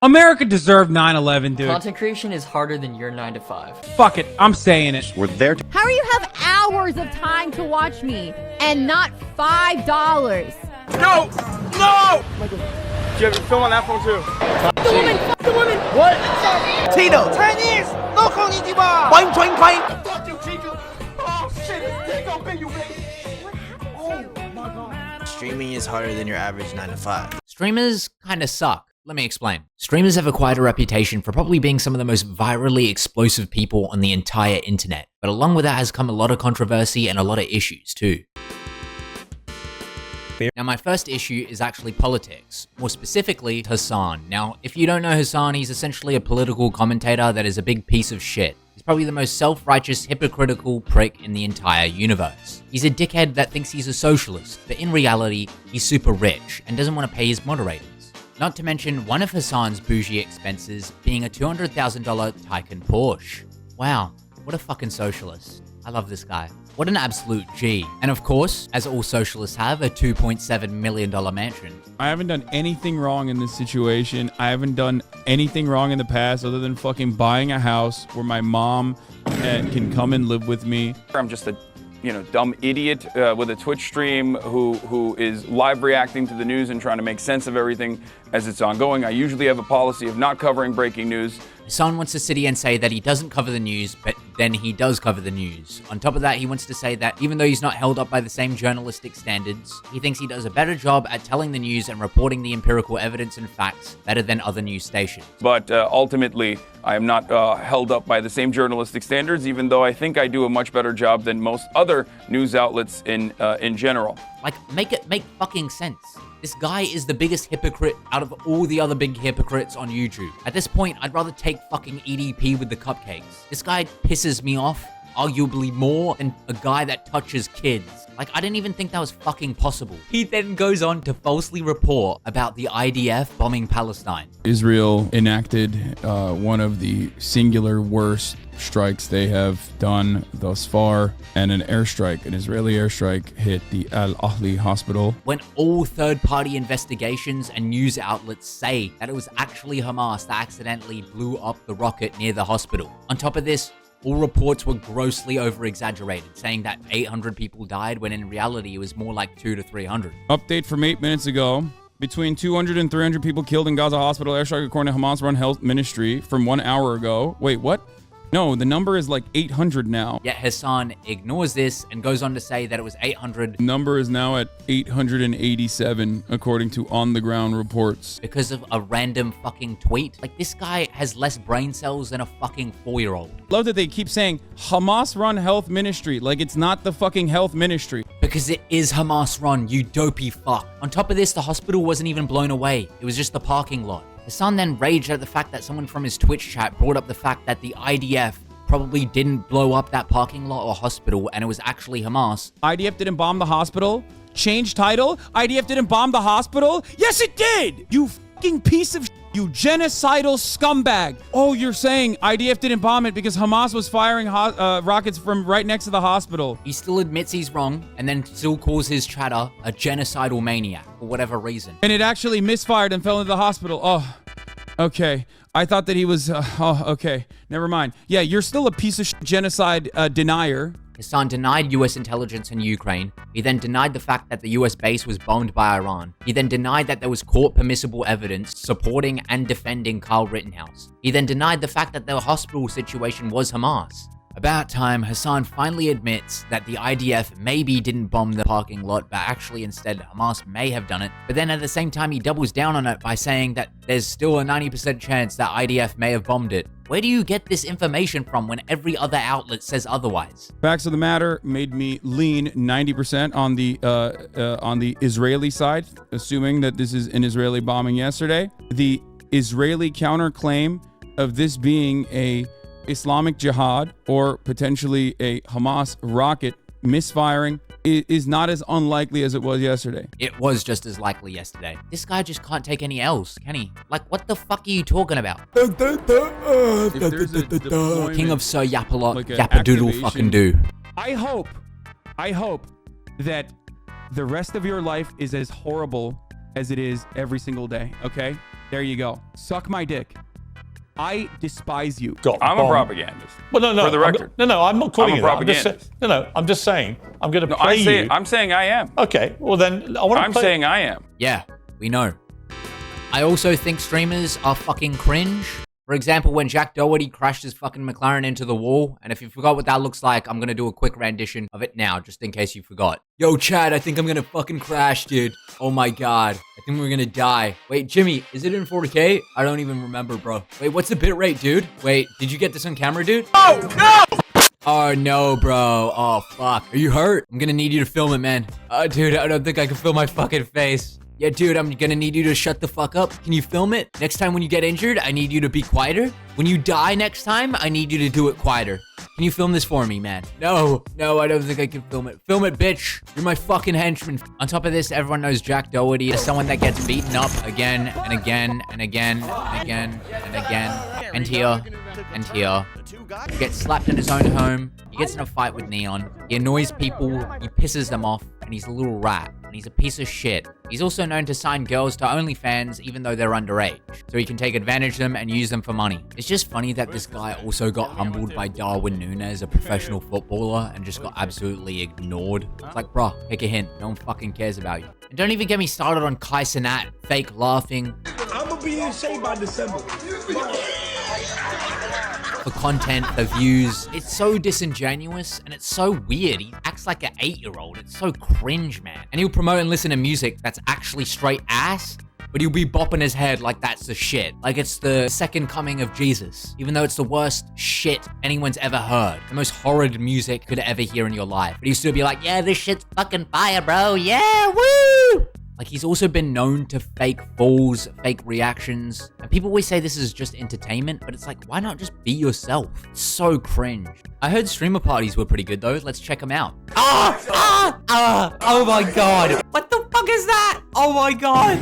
America deserved 9/11, dude. Content creation is harder than your 9 to 5. Fuck it, I'm saying it. We're there to How do you have hours of time to watch me and not $5? No! No! Do you have a film on that phone too? The woman, fuck the woman. What? Tito! Chinese! No konnichiwa! Boing, boing, boing! Fuck you, Chico! Oh shit, it's Tik Tok, you baby! Oh my god. Streaming is harder than your average 9 to 5. Streamers kinda suck. Let me explain. Streamers have acquired a reputation for probably being some of the most virally explosive people on the entire internet. But along with that has come a lot of controversy and a lot of issues too. Now, my first issue is actually politics, more specifically Hassan. Now, if you don't know Hassan, he's essentially a political commentator that is a big piece of shit. He's probably the most self-righteous, hypocritical prick in the entire universe. He's a dickhead that thinks he's a socialist, but in reality, he's super rich and doesn't want to pay his moderators. Not to mention one of Hassan's bougie expenses being a $200,000 Taycan Porsche. Wow, what a fucking socialist. I love this guy. What an absolute G. And of course, as all socialists have, a $2.7 million mansion. I haven't done anything wrong in this situation. I haven't done anything wrong in the past other than fucking buying a house where my mom can come and live with me. I'm just a dumb idiot with a Twitch stream who is live reacting to the news and trying to make sense of everything as it's ongoing. I usually have a policy of not covering breaking news. Hassan wants to sit here and say that he doesn't cover the news, but then he does cover the news. On top of that, he wants to say that even though he's not held up by the same journalistic standards, he thinks he does a better job at telling the news and reporting the empirical evidence and facts better than other news stations. But ultimately, I am not held up by the same journalistic standards, even though I think I do a much better job than most other news outlets in general. Like, make it make fucking sense. This guy is the biggest hypocrite out of all the other big hypocrites on YouTube. At this point, I'd rather take fucking EDP with the cupcakes. This guy pisses me off arguably more than a guy that touches kids. Like, I didn't even think that was fucking possible. He then goes on to falsely report about the IDF bombing Palestine. Israel enacted one of the singular worst strikes they have done thus far, and an Israeli airstrike hit the Al Ahli hospital. When all third-party investigations and news outlets say that it was actually Hamas that accidentally blew up the rocket near the hospital. On top of this, all reports were grossly over-exaggerated, saying that 800 people died when in reality it was more like 200 to 300. Update from 8 minutes ago. Between 200 and 300 people killed in Gaza hospital airstrike according to Hamas-run health ministry from 1 hour ago. Wait, what? No, the number is like 800 now. Yet Hassan ignores this and goes on to say that it was 800. The number is now at 887, according to on-the-ground reports. Because of a random fucking tweet. Like, this guy has less brain cells than a fucking 4-year-old. Love that they keep saying Hamas-run health ministry, like it's not the fucking health ministry. Because it is Hamas-run, you dopey fuck. On top of this, the hospital wasn't even blown away. It was just the parking lot. Hassan then raged at the fact that someone from his Twitch chat brought up the fact that the IDF probably didn't blow up that parking lot or hospital and it was actually Hamas. IDF didn't bomb the hospital? Change title? IDF didn't bomb the hospital? Yes, it did! You fucking piece of shit. You genocidal scumbag. Oh, you're saying IDF didn't bomb it because Hamas was firing rockets from right next to the hospital. He still admits he's wrong and then still calls his chatter a genocidal maniac for whatever reason. And it actually misfired and fell into the hospital. Oh, okay. I thought that he was, okay. Never mind. Yeah, you're still a piece of shit genocide denier. Hassan denied US intelligence in Ukraine. He then denied the fact that the US base was bombed by Iran. He then denied that there was court-permissible evidence supporting and defending Kyle Rittenhouse. He then denied the fact that the hospital situation was Hamas. About time, Hassan finally admits that the IDF maybe didn't bomb the parking lot, but actually instead Hamas may have done it. But then at the same time, he doubles down on it by saying that there's still a 90% chance that IDF may have bombed it. Where do you get this information from when every other outlet says otherwise? Facts of the matter made me lean 90% on the Israeli side, assuming that this is an Israeli bombing yesterday. The Israeli counterclaim of this being a Islamic Jihad or potentially a Hamas rocket misfiring is not as unlikely as it was yesterday. It was just as likely yesterday. This guy just can't take any L's, can he? Like, what the fuck are you talking about? King of Sir Yapalot, like Yapadoodle fucking do. I hope that the rest of your life is as horrible as it is every single day, okay? There you go. Suck my dick. I despise you. I'm a propagandist. Well, no. For the record. I'm not calling I'm you a that. propagandist. I'm just saying. I'm going to No, play you. I'm saying I am. Okay, well then, I want to I'm play. saying I am. Yeah, we know. I also think streamers are fucking cringe. For example, when Jack Doherty crashed his fucking McLaren into the wall, and if you forgot what that looks like, I'm gonna do a quick rendition of it now, just in case you forgot. Yo, Chad, I think I'm gonna fucking crash, dude. Oh my god. I think we're gonna die. Wait, Jimmy, is it in 4K? I don't even remember, bro. Wait, what's the bitrate, dude? Wait, did you get this on camera, dude? Oh, no! Oh, no, bro. Oh, fuck. Are you hurt? I'm gonna need you to film it, man. Dude, I don't think I can feel my fucking face. Yeah, dude, I'm gonna need you to shut the fuck up. Can you film it? Next time when you get injured, I need you to be quieter. When you die next time, I need you to do it quieter. Can you film this for me, man? No, I don't think I can film it. Film it, bitch. You're my fucking henchman. On top of this, everyone knows Jack Doherty is someone that gets beaten up again and again and again and again and again. And here, and here. He gets slapped in his own home. He gets in a fight with Neon. He annoys people. He pisses them off. And he's a little rat. And he's a piece of shit. He's also known to sign girls to OnlyFans even though they're underage. So he can take advantage of them and use them for money. It's just funny that this guy also got humbled by Darwin Núñez, a professional footballer, and just got absolutely ignored. It's like, bruh, take a hint. No one fucking cares about you. And don't even get me started on Kai Cenat, fake laughing. I'm gonna be in shape by December. For content, for views. It's so disingenuous and it's so weird. He acts like an 8-year-old. It's so cringe, man. And he'll promote and listen to music that's actually straight ass, but he'll be bopping his head like that's the shit. Like it's the second coming of Jesus, even though it's the worst shit anyone's ever heard. The most horrid music you could ever hear in your life. But he'll still be like, yeah, this shit's fucking fire, bro. Yeah, woo! Like, he's also been known to fake falls, fake reactions. And people always say this is just entertainment, but it's like, why not just be yourself? It's so cringe. I heard streamer parties were pretty good, though. Let's check them out. Oh my god. What the fuck is that? Oh my god.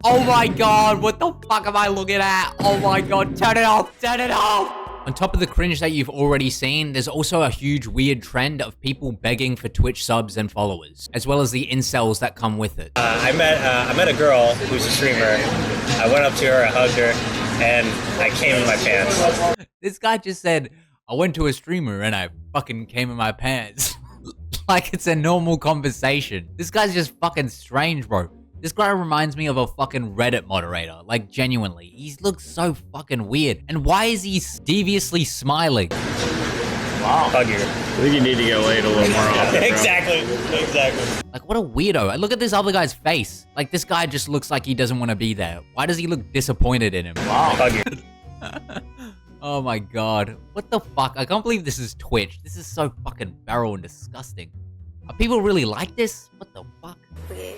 Oh my god. What the fuck am I looking at? Oh my god. Turn it off. Turn it off. On top of the cringe that you've already seen, there's also a huge weird trend of people begging for Twitch subs and followers, as well as the incels that come with it. I met a girl who's a streamer. I went up to her, I hugged her, and I came in my pants. This guy just said, I went to a streamer and I fucking came in my pants. Like it's a normal conversation. This guy's just fucking strange, bro. This guy reminds me of a fucking Reddit moderator, like genuinely. He looks so fucking weird. And why is he deviously smiling? Wow. Hug you. I think you need to get laid a little more often. Exactly. Like, what a weirdo. And look at this other guy's face. Like, this guy just looks like he doesn't want to be there. Why does he look disappointed in him? Wow. Hug you. Oh my god. What the fuck? I can't believe this is Twitch. This is so fucking feral and disgusting. Are people really like this? What the fuck?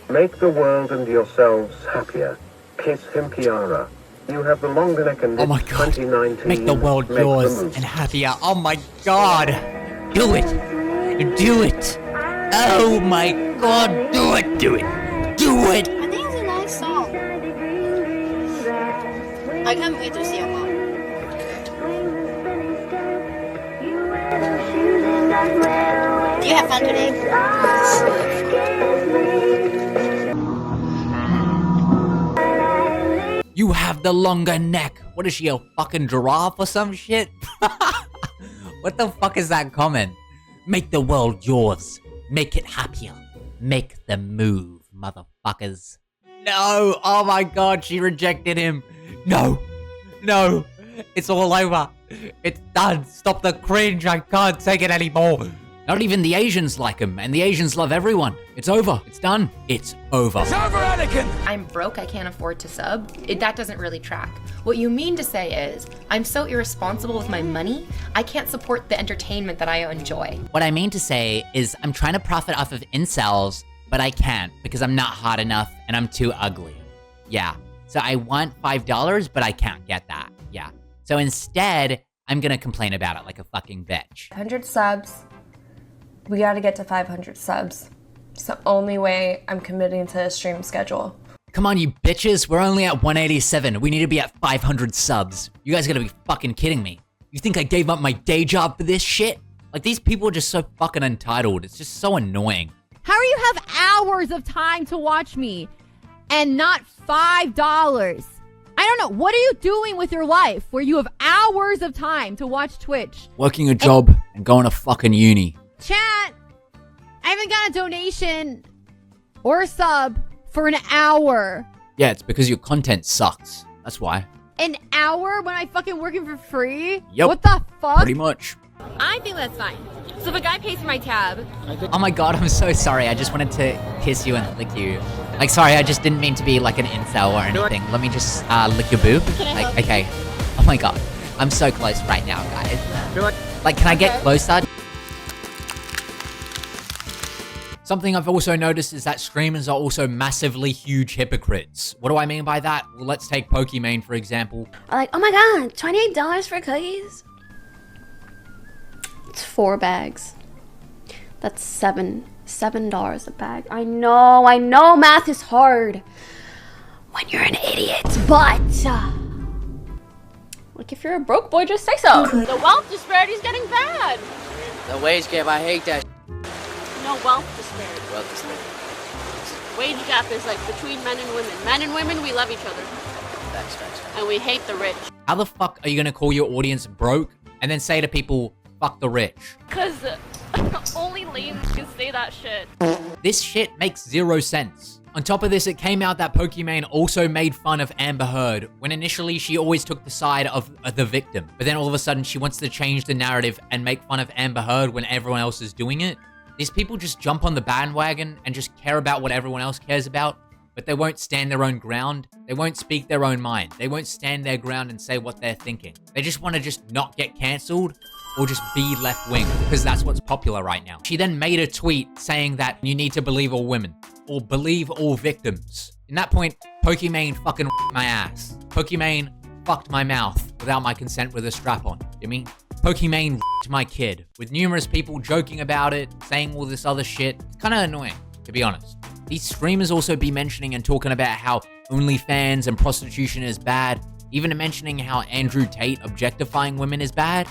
Make the world and yourselves happier. Kiss him, Kiara. You have the longer neck and oh my god. 2019. Make the world yours and happier. Oh my god. Do it. Do it. Oh my god. Do it. Do it. Do it. I think it's a nice song. I can't wait to see about it. Do you have fun today? You have the longer neck. What is she, a fucking giraffe or some shit? What the fuck is that comment? Make the world yours. Make it happier. Make the move, motherfuckers. No. Oh my god, she rejected him. No. No. It's all over. It's done. Stop the cringe. I can't take it anymore. Not even the Asians like him, and the Asians love everyone. It's over. It's done. It's over. It's over, Anakin! I'm broke, I can't afford to sub. That doesn't really track. What you mean to say is, I'm so irresponsible with my money, I can't support the entertainment that I enjoy. What I mean to say is, I'm trying to profit off of incels, but I can't because I'm not hot enough and I'm too ugly. Yeah. So I want $5, but I can't get that. Yeah. So instead, I'm gonna complain about it like a fucking bitch. 100 subs. We gotta get to 500 subs. It's the only way I'm committing to a stream schedule. Come on, you bitches. We're only at 187. We need to be at 500 subs. You guys gotta be fucking kidding me. You think I gave up my day job for this shit? Like, these people are just so fucking entitled. It's just so annoying. How do you have hours of time to watch me and not $5. I don't know. What are you doing with your life where you have hours of time to watch Twitch? Working a job and going to fucking uni. Chat, I haven't got a donation or a sub for an hour. Yeah, it's because your content sucks. That's why. An hour when I'm fucking working for free? Yep. What the fuck? Pretty much. I think that's fine. So if a guy pays for my tab... Oh my god, I'm so sorry. I just wanted to kiss you and lick you. Like, sorry, I just didn't mean to be like an incel or anything. Let me just lick your boob. Like, okay. Oh my god. I'm so close right now, guys. Like, can I get closer? Something I've also noticed is that streamers are also massively huge hypocrites. What do I mean by that? Well, let's take Pokimane, for example. Like, oh my god, $28 for cookies? It's 4 bags. That's $7 a bag. I know math is hard when you're an idiot, but like if you're a broke boy, just say so. The wealth disparity is getting bad. The wage gap, I hate that. No wealth disparity. Wealth disparity. Wage gap is like between men and women. Men and women, we love each other. Facts. And we hate the rich. How the fuck are you gonna call your audience broke and then say to people, fuck the rich? Because only lame can say that shit. This shit makes zero sense. On top of this, it came out that Pokimane also made fun of Amber Heard, when initially she always took the side of the victim. But then all of a sudden she wants to change the narrative and make fun of Amber Heard when everyone else is doing it. These people just jump on the bandwagon and just care about what everyone else cares about, but they won't stand their own ground. They won't speak their own mind. They won't stand their ground and say what they're thinking. They just want to just not get cancelled or just be left-wing, because that's what's popular right now. She then made a tweet saying that you need to believe all women, or believe all victims. In that point, Pokimane fucking my ass. Pokimane fucked my mouth without my consent with a strap on. You mean? Pokimane my kid, with numerous people joking about it, saying all this other shit. It's kinda annoying, to be honest. These streamers also be mentioning and talking about how OnlyFans and prostitution is bad, even mentioning how Andrew Tate objectifying women is bad.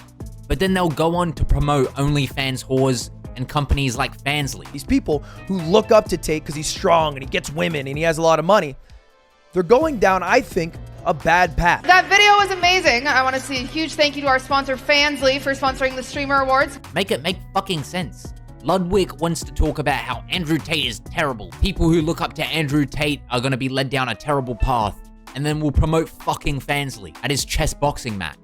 But then they'll go on to promote OnlyFans whores and companies like Fansly. These people who look up to Tate because he's strong and he gets women and he has a lot of money, they're going down, I think, a bad path. That video was amazing. I want to say a huge thank you to our sponsor Fansly for sponsoring the Streamer Awards. Make it make fucking sense. Ludwig wants to talk about how Andrew Tate is terrible. People who look up to Andrew Tate are going to be led down a terrible path. And then we'll promote fucking Fansly at his chess boxing match.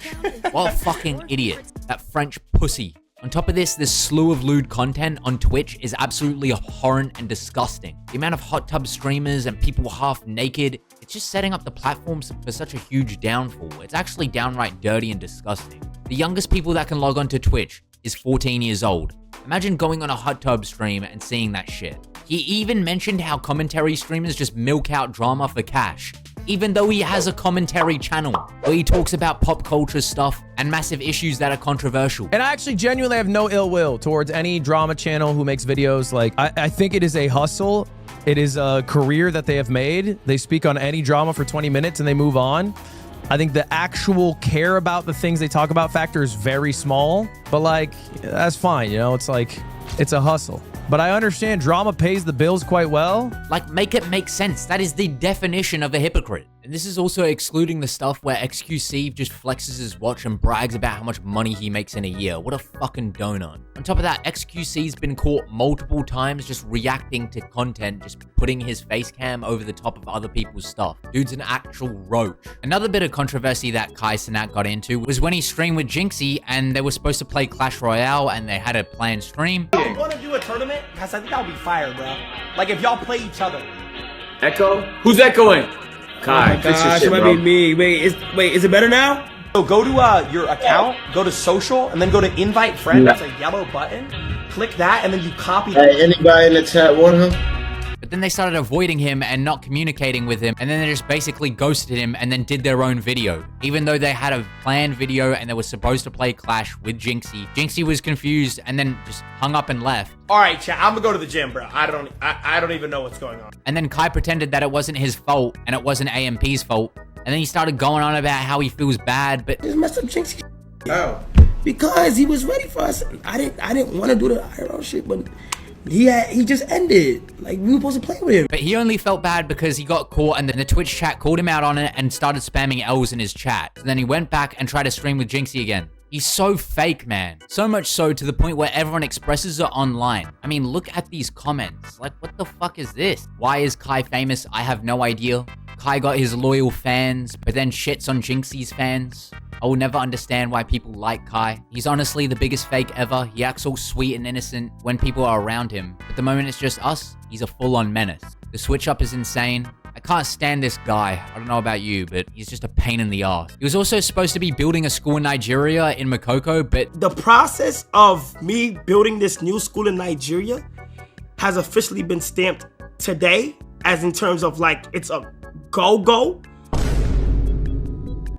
What a fucking idiot. That French pussy. On top of this slew of lewd content on Twitch is absolutely abhorrent and disgusting. The amount of hot tub streamers and people half naked, it's just setting up the platforms for such a huge downfall. It's actually downright dirty and disgusting. The youngest people that can log on to Twitch is 14 years old. Imagine going on a hot tub stream and seeing that shit. He even mentioned how commentary streamers just milk out drama for cash, even though he has a commentary channel where he talks about pop culture stuff and massive issues that are controversial. And I actually genuinely have no ill will towards any drama channel who makes videos. Like, I think it is a hustle. It is a career that they have made. They speak on any drama for 20 minutes and they move on. I think the actual care about the things they talk about factor is very small, but like, that's fine. You know, it's like, it's a hustle. But I understand drama pays the bills quite well. Like, make it make sense. That is the definition of a hypocrite. And this is also excluding the stuff where XQC just flexes his watch and brags about how much money he makes in a year. What a fucking donut. On top of that, XQC's been caught multiple times just reacting to content, just putting his face cam over the top of other people's stuff. Dude's an actual roach. Another bit of controversy that Kai Cenat got into was when he streamed with Jynxzi and they were supposed to play Clash Royale and they had a planned stream. I want to do a tournament because I think that would be fire, bro. Like if y'all play each other. Echo? Who's echoing? Kai, oh my gosh, it might be me. Wait, is it better now? So go to your account, go to social, and then go to invite friend. That's a yellow button. Click that, and then you copy. Hey, anybody in the chat want him? But then they started avoiding him and not communicating with him, and then they just basically ghosted him and then did their own video. Even though they had a planned video and they were supposed to play Clash with Jynxzi. Jynxzi was confused and then just hung up and left. All right, chat, I'm gonna go to the gym, bro. I don't even know what's going on. And then Kai pretended that it wasn't his fault and it wasn't AMP's fault. And then he started going on about how he feels bad, but Just messed up Jynxzi. Oh, because he was ready for us. I didn't want to do the IRL shit, but He just ended. Like, we were supposed to play with him. But he only felt bad because he got caught and then the Twitch chat called him out on it and started spamming L's in his chat. So then he went back and tried to stream with Jynxzi again. He's so fake, man. So much so to the point where everyone expresses it online. I mean, look at these comments. Like, what the fuck is this? Why is Kai famous? I have no idea. Kai got his loyal fans, but then shits on Jynxzi's fans. I will never understand why people like Kai. He's honestly the biggest fake ever. He acts all sweet and innocent when people are around him. But the moment it's just us, he's a full-on menace. The switch up is insane. I can't stand this guy. I don't know about you, but he's just a pain in the ass. He was also supposed to be building a school in Nigeria in Makoko, but the process of me building this new school in Nigeria has officially been stamped today, as in terms of like, it's a go-go.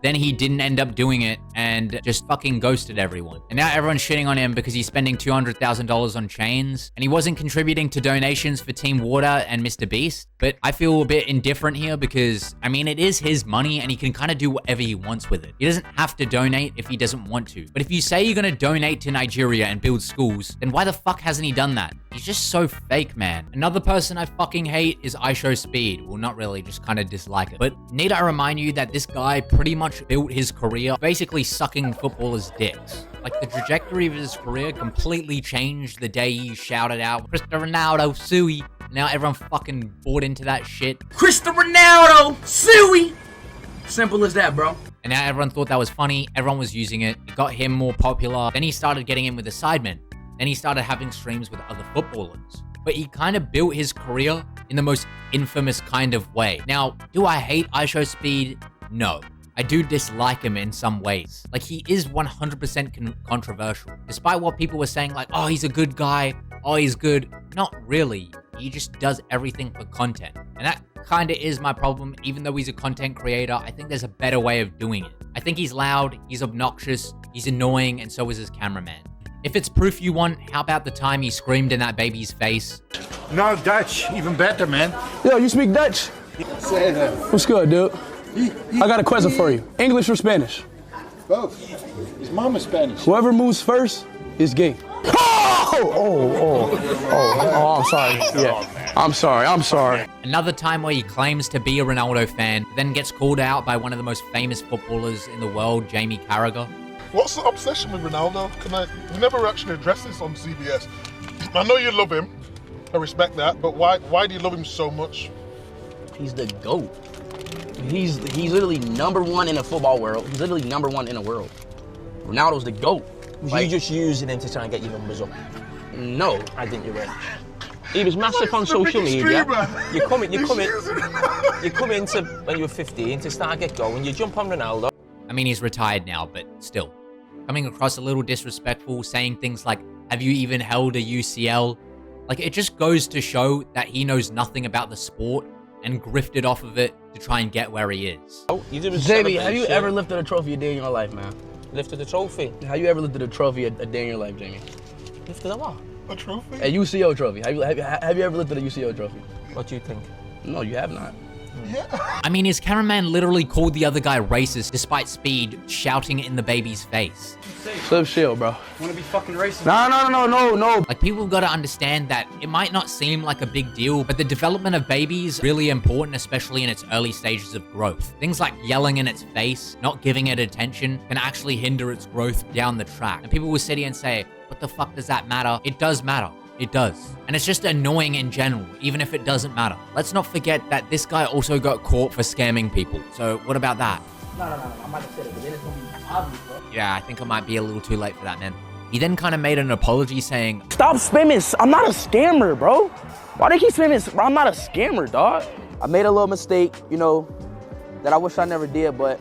then he didn't end up doing it and just fucking ghosted everyone. And now everyone's shitting on him because he's spending $200,000 on chains and he wasn't contributing to donations for Team Water and Mr. Beast. But I feel a bit indifferent here because, I mean, it is his money and he can kind of do whatever he wants with it. He doesn't have to donate if he doesn't want to. But if you say you're gonna donate to Nigeria and build schools, then why the fuck hasn't he done that? He's just so fake, man. Another person I fucking hate is IShowSpeed. Well, not really, just kind of dislike it. But need I remind you that this guy pretty much built his career basically sucking footballers' dicks. Like, the trajectory of his career completely changed the day he shouted out, Cristiano Ronaldo, Suey. Now everyone fucking bought into that shit. Cristiano Ronaldo, Suey. Simple as that, bro. And now everyone thought that was funny. Everyone was using it. It got him more popular. Then he started getting in with the Sidemen. Then he started having streams with other footballers. But he kind of built his career in the most infamous kind of way. Now, do I hate IShowSpeed? No. I do dislike him in some ways. Like, he is 100% controversial. Despite what people were saying, like, oh, he's a good guy. Oh, he's good. Not really. He just does everything for content. And that kind of is my problem. Even though he's a content creator, I think there's a better way of doing it. I think he's loud, he's obnoxious, he's annoying, and so is his cameraman. If it's proof you want, how about the time he screamed in that baby's face? No, Dutch. Even better, man. Yo, you speak Dutch? What's good, dude? I got a question for you. English or Spanish? Both. His mom is Spanish. Whoever moves first is gay. Oh, I'm sorry. Yeah. I'm sorry. Another time where he claims to be a Ronaldo fan, then gets called out by one of the most famous footballers in the world, Jamie Carragher. What's the obsession with Ronaldo? We never actually addressed this on CBS. I know you love him. I respect that, but why do you love him so much? He's the GOAT. He's literally #1 in the football world. He's literally #1 in the world. Ronaldo's the GOAT. You just using him to try and get your numbers up? No, I think you're right. He was massive on social media. You come into when you were 15 to start get going. You jump on Ronaldo. I mean, he's retired now, but still. Coming across a little disrespectful, saying things like, have you even held a UCL? Like, it just goes to show that he knows nothing about the sport and grifted off of it to try and get where he is. Jamie, have you ever lifted a trophy a day in your life, man? Lifted a trophy? Have you ever lifted a trophy a day in your life, Jamie? Lifted a what? A trophy? A UCO trophy. Have you ever lifted a UCO trophy? What do you think? No, you have not. Yeah. I mean, his cameraman literally called the other guy racist despite Speed shouting it in the baby's face. Slip shield, bro. Wanna be fucking racist? No. Like, people gotta understand that it might not seem like a big deal, but the development of babies is really important, especially in its early stages of growth. Things like yelling in its face, not giving it attention, can actually hinder its growth down the track. And people will sit here and say, what the fuck does that matter? It does matter. It does. And it's just annoying in general, even if it doesn't matter. Let's not forget that this guy also got caught for scamming people. So what about that? No. I'm about to say it, but then it's gonna be obvious, bro. Yeah, I think I might be a little too late for that, man. He then kind of made an apology saying, Stop spamming. I'm not a scammer, bro. Why do you keep spamming? Bro, I'm not a scammer, dog. I made a little mistake, that I wish I never did, but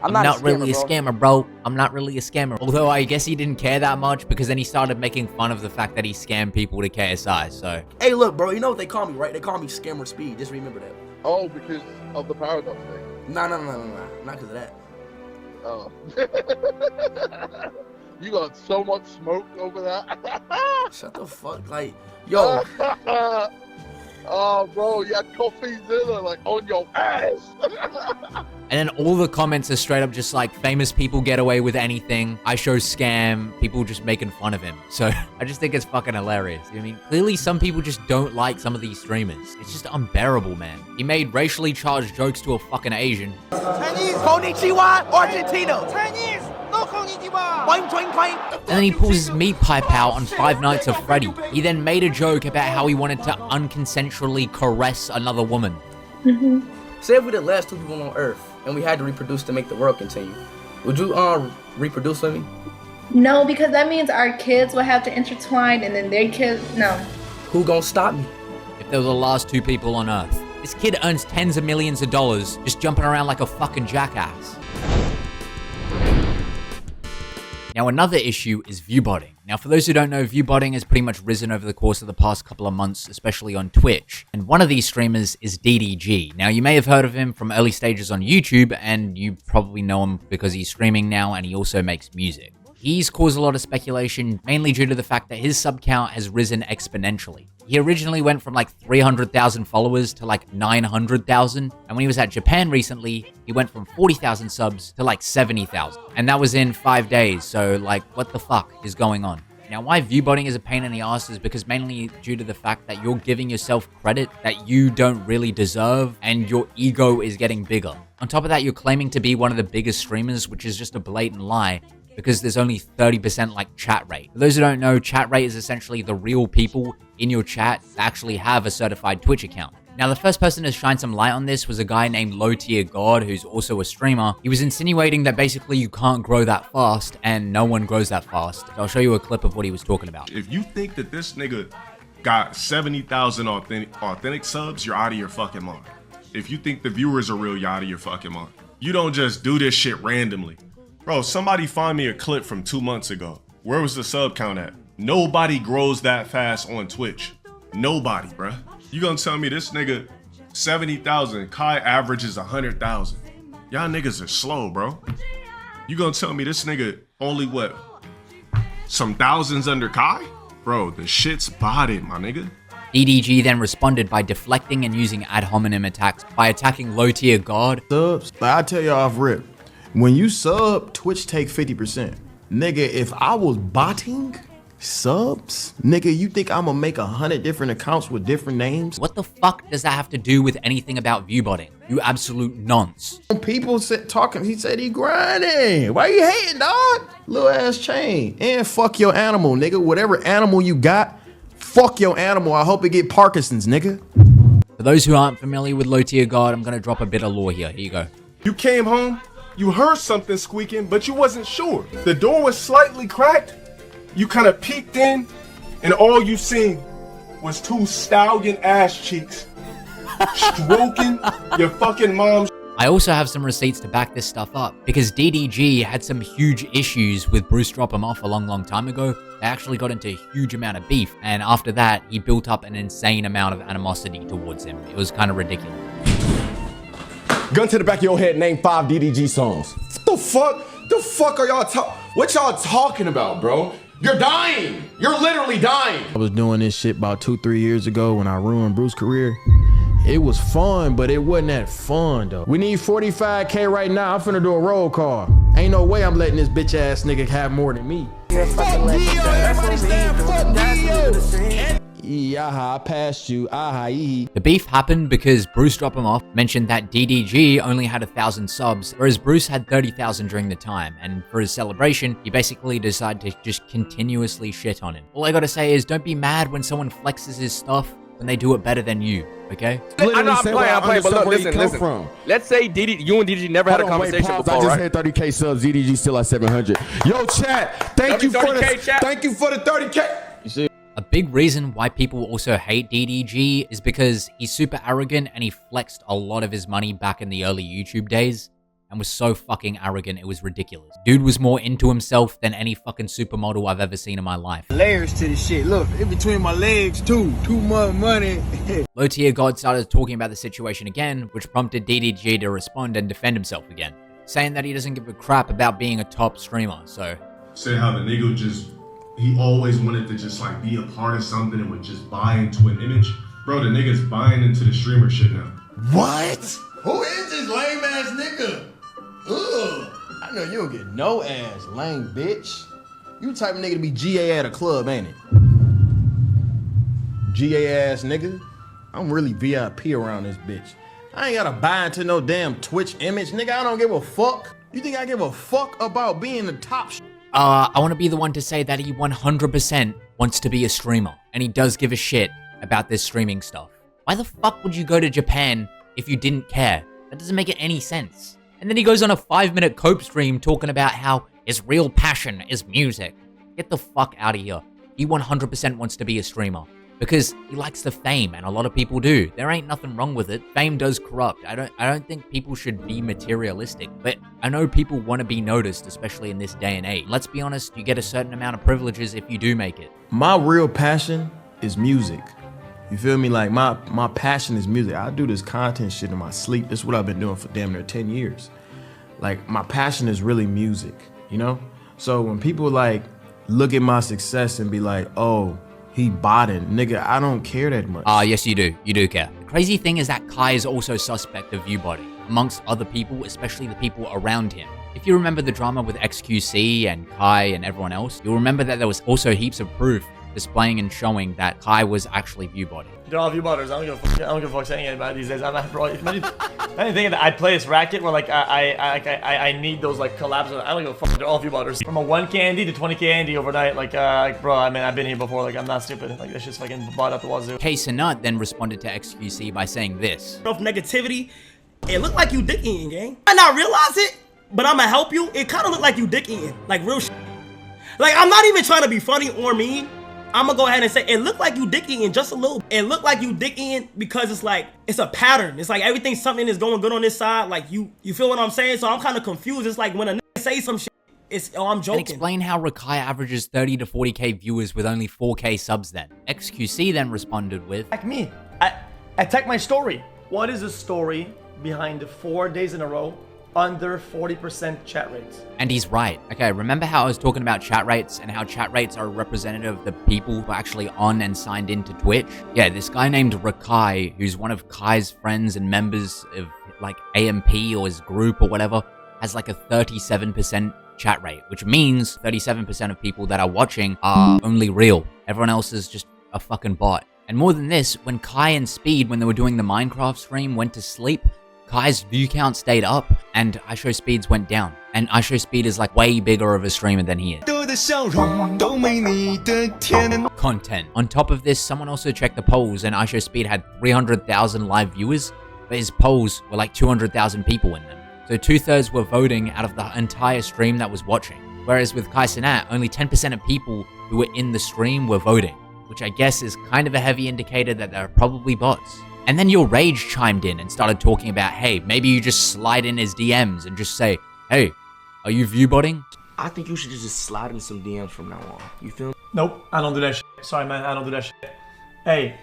I'm not really a scammer, bro. I'm not really a scammer. Although I guess he didn't care that much because then he started making fun of the fact that he scammed people to KSI, so. Hey, look, bro, you know what they call me, right? They call me Scammer Speed. Just remember that. Oh, because of the paradox thing? No. Not because of that. Oh. You got so much smoke over that. Shut the fuck, like, yo. Oh, bro, you had coffee dinner, like, on your ass. And then all the comments are straight up just like, famous people get away with anything. I show scam. People just making fun of him. So I just think it's fucking hilarious. I mean, clearly some people just don't like some of these streamers. It's just unbearable, man. He made racially charged jokes to a fucking Asian. Chinese, konnichiwa, Argentina. Chinese, no konnichiwa. And then he pulls his meat pipe out on Five Nights at Freddy. He then made a joke about how he wanted to unconsensually caress another woman. Say if we're the last two people on Earth and we had to reproduce to make the world continue, would you reproduce with me? No, because that means our kids will have to intertwine and then their kids, no. Who gonna stop me? If they were the last two people on Earth. This kid earns tens of millions of dollars just jumping around like a fucking jackass. Now, another issue is viewbotting. Now, for those who don't know, viewbotting has pretty much risen over the course of the past couple of months, especially on Twitch. And one of these streamers is DDG. Now, you may have heard of him from early stages on YouTube, and you probably know him because he's streaming now and he also makes music. He's caused a lot of speculation, mainly due to the fact that his sub count has risen exponentially. He originally went from like 300,000 followers to like 900,000. And when he was at Japan recently, he went from 40,000 subs to like 70,000. And that was in 5 days. So like, what the fuck is going on? Now, why viewbotting is a pain in the ass is because mainly due to the fact that you're giving yourself credit that you don't really deserve and your ego is getting bigger. On top of that, you're claiming to be one of the biggest streamers, which is just a blatant lie, because there's only 30% like chat rate. For those who don't know, chat rate is essentially the real people in your chat that actually have a certified Twitch account. Now, the first person to shine some light on this was a guy named Low Tier God, who's also a streamer. He was insinuating that basically you can't grow that fast, and no one grows that fast. So I'll show you a clip of what he was talking about. If you think that this nigga got 70,000 authentic subs, you're out of your fucking mind. If you think the viewers are real, you're out of your fucking mind. You don't just do this shit randomly. Bro, somebody find me a clip from 2 months ago. Where was the sub count at? Nobody grows that fast on Twitch. Nobody, bruh. You gonna tell me this nigga 70,000, Kai averages 100,000. Y'all niggas are slow, bro. You gonna tell me this nigga only what? Some thousands under Kai? Bro, the shit's botted, my nigga. DDG then responded by deflecting and using ad hominem attacks by attacking Low Tier God. Subs, I tell you off rip. When you sub, Twitch take 50%. Nigga, if I was botting subs, nigga, you think I'm gonna make 100 different accounts with different names? What the fuck does that have to do with anything about viewbotting? You absolute nonce. People talking, he said he grinding. Why you hating, dog? Little ass chain. And fuck your animal, nigga. Whatever animal you got, fuck your animal. I hope it get Parkinson's, nigga. For those who aren't familiar with Low Tier God, I'm gonna drop a bit of lore here. Here you go. You came home, you heard something squeaking, but you wasn't sure. The door was slightly cracked. You kind of peeked in, and all you seen was two stallion ass cheeks stroking your fucking mom's. I also have some receipts to back this stuff up, because DDG had some huge issues with Bruce Drop Him Off a long time ago. They actually got into a huge amount of beef, and after that, he built up an insane amount of animosity towards him. It was kind of ridiculous. Gun to the back of your head, name 5 DDG songs. What the fuck? The fuck are y'all what y'all talking about, bro? You're dying. You're literally dying. I was doing this shit about 2-3 years ago when I ruined Bruce's career. It was fun, but it wasn't that fun though. We need 45K right now. I'm finna do a roll call. Ain't no way I'm letting this bitch ass nigga have more than me. Fuck Dio, everybody stand, fuck Dio. Yaha, I passed you. Aha, ee. The beef happened because Bruce Drop Him Off mentioned that DDG only had 1,000 subs, whereas Bruce had 30,000 during the time, and for his celebration, he basically decided to just continuously shit on him. All I gotta say is, don't be mad when someone flexes his stuff when they do it better than you, okay? I know I'm playing, but look, listen. Let's say you and DDG never had a conversation before, I just right? had 30K subs. DDG still at 700. Yo, chat. Thank you for the 30K. You see? A big reason why people also hate DDG is because he's super arrogant and he flexed a lot of his money back in the early YouTube days and was so fucking arrogant, it was ridiculous. Dude was more into himself than any fucking supermodel I've ever seen in my life. Layers to the shit. Look, in between my legs too. Too much money. Low Tier God started talking about the situation again, which prompted DDG to respond and defend himself again, saying that he doesn't give a crap about being a top streamer, so... Say how the nigga he always wanted to just like be a part of something and would just buy into an image. Bro, the nigga's buying into the streamer shit now. What? Who is this lame ass nigga? Ugh. I know you don't get no ass, lame bitch. You the type of nigga to be GA at a club, ain't it? GA ass nigga. I'm really VIP around this bitch. I ain't gotta buy into no damn Twitch image, nigga. I don't give a fuck. You think I give a fuck about being the top I want to be the one to say that he 100% wants to be a streamer, and he does give a shit about this streaming stuff. Why the fuck would you go to Japan if you didn't care? That doesn't make any sense. And then he goes on a 5-minute cope stream talking about how his real passion is music. Get the fuck out of here. He 100% wants to be a streamer because he likes the fame, and a lot of people do. There ain't nothing wrong with it. Fame does corrupt. I don't think people should be materialistic, but I know people want to be noticed, especially in this day and age. Let's be honest, you get a certain amount of privileges if you do make it. My real passion is music. You feel me? Like my passion is music. I do this content shit in my sleep. This is what I've been doing for damn near 10 years. Like my passion is really music, you know? So when people like look at my success and be like, oh, he botting, nigga, I don't care that much. Yes you do. You do care. The crazy thing is that Kai is also suspect of Viewbotting, amongst other people, especially the people around him. If you remember the drama with XQC and Kai and everyone else, you'll remember that there was also heaps of proof displaying and showing that Kai was actually Viewbotting. They're all Viewbotters. I don't give a fuck saying anybody these days. I'm not, bro. Imagine thinking that I'd play this racket where like I need those like collabs. I don't give a fuck. They're all Viewbotters. From a 1K Andy to 20K Andy overnight. Like bro, I mean, I've been here before. Like, I'm not stupid. Like, this shit's fucking bought up the wazoo. K-Sanut then responded to XQC by saying this. Of negativity, it looked like you dick eating, gang. I not realize it, but I'ma help you. It kind of looked like you dick eating, like real shit. Like, I'm not even trying to be funny or mean. I'm gonna go ahead and say it looked like you dick eating just a little. It looked like you dick eating because it's like, it's a pattern. It's like everything, something is going good on this side. Like you feel what I'm saying? So I'm kind of confused. It's like when a nigga say some shit, it's, oh, I'm joking. And explain how Rakai averages 30 to 40k viewers with only 4k subs then. XQC then responded with, Like me, I checked my story. What is the story behind the 4 days in a row under 40% chat rates? And he's right. Okay, remember how I was talking about chat rates and how chat rates are representative of the people who are actually on and signed into Twitch? Yeah, this guy named Rakai, who's one of Kai's friends and members of like AMP or his group or whatever, has like a 37% chat rate, which means 37% of people that are watching are only real. Everyone else is just a fucking bot. And more than this, when Kai and Speed, when they were doing the Minecraft stream, went to sleep, Kai's view count stayed up and IShowSpeed's went down. And IShowSpeed is like way bigger of a streamer than he is. Content. On top of this, someone also checked the polls and IShowSpeed had 300,000 live viewers, but his polls were like 200,000 people in them. So 2/3 were voting out of the entire stream that was watching. Whereas with Kai-Sanat, only 10% of people who were in the stream were voting, which I guess is kind of a heavy indicator that they're probably bots. And then your Rage chimed in and started talking about, hey, maybe you just slide in his DMs and just say, hey, are you Viewbotting? I think you should just slide in some DMs from now on. You feel me? Nope, I don't do that shit. Sorry, man, I don't do that shit. Hey,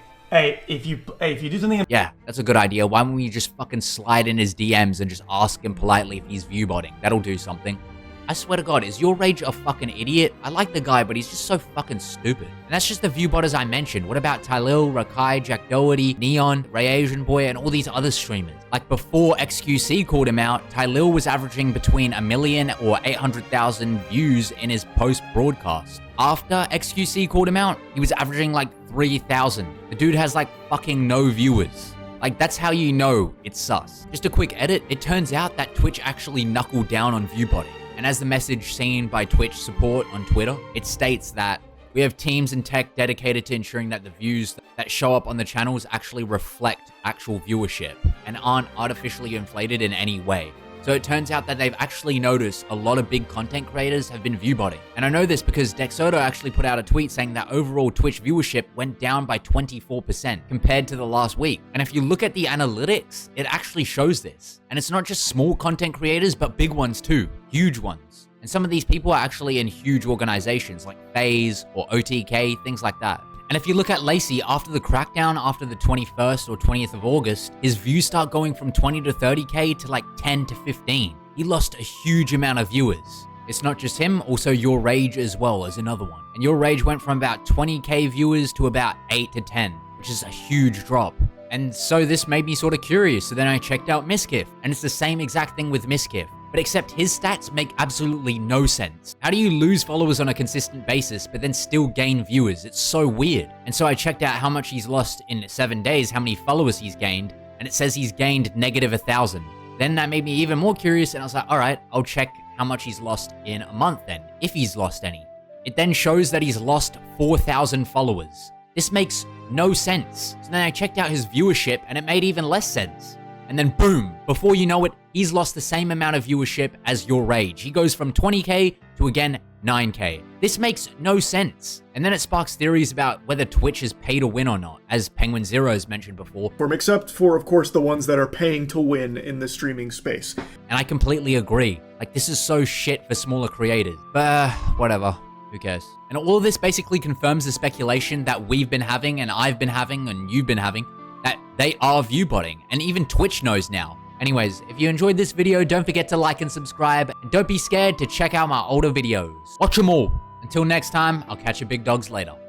if you do something... Yeah, that's a good idea. Why won't you just fucking slide in his DMs and just ask him politely if he's Viewbotting? That'll do something. I swear to God, is your Rage a fucking idiot? I like the guy, but he's just so fucking stupid. And that's just the Viewbotters I mentioned. What about Tylil, Rakai, Jack Doherty, Neon, Ray Asian Boy, and all these other streamers? Like before XQC called him out, Tylil was averaging between 1 million or 800,000 views in his post-broadcast. After XQC called him out, he was averaging like 3,000. The dude has like fucking no viewers. Like, that's how you know it's sus. Just a quick edit, it turns out that Twitch actually knuckled down on Viewbotting. And as the message seen by Twitch support on Twitter, it states that we have teams and tech dedicated to ensuring that the views that show up on the channels actually reflect actual viewership and aren't artificially inflated in any way. So it turns out that they've actually noticed a lot of big content creators have been Viewbotting. And I know this because Dexoto actually put out a tweet saying that overall Twitch viewership went down by 24% compared to the last week. And if you look at the analytics, it actually shows this. And it's not just small content creators, but big ones too, huge ones. And some of these people are actually in huge organizations like FaZe or OTK, things like that. And if you look at Lacey, after the crackdown, after the 21st or 20th of August, his views start going from 20 to 30k to like 10 to 15. He lost a huge amount of viewers. It's not just him, also Your Rage as well as another one. And Your Rage went from about 20k viewers to about 8 to 10. which is a huge drop. And so this made me sort of curious, so then I checked out Miskiff, and it's the same exact thing with Miskiff, but except his stats make absolutely no sense. How do you lose followers on a consistent basis, but then still gain viewers? It's so weird. And so I checked out how much he's lost in 7 days, how many followers he's gained, and it says he's gained -1,000. Then that made me even more curious, and I was like, all right, I'll check how much he's lost in a month then, if he's lost any. It then shows that he's lost 4,000 followers. This makes no sense. So then I checked out his viewership and it made even less sense. And then boom, before you know it, he's lost the same amount of viewership as Your Rage. He goes from 20k to again 9k. This makes no sense. And then it sparks theories about whether Twitch is pay to win or not, as Penguin Zero's mentioned before. Except for, of course, the ones that are paying to win in the streaming space. And I completely agree. Like, this is so shit for smaller creators. But whatever. Who cares? And all of this basically confirms the speculation that we've been having, and I've been having, and you've been having, that they are viewbotting, and even Twitch knows now. Anyways, if you enjoyed this video, don't forget to like and subscribe, and don't be scared to check out my older videos. Watch them all. Until next time, I'll catch you big dogs later.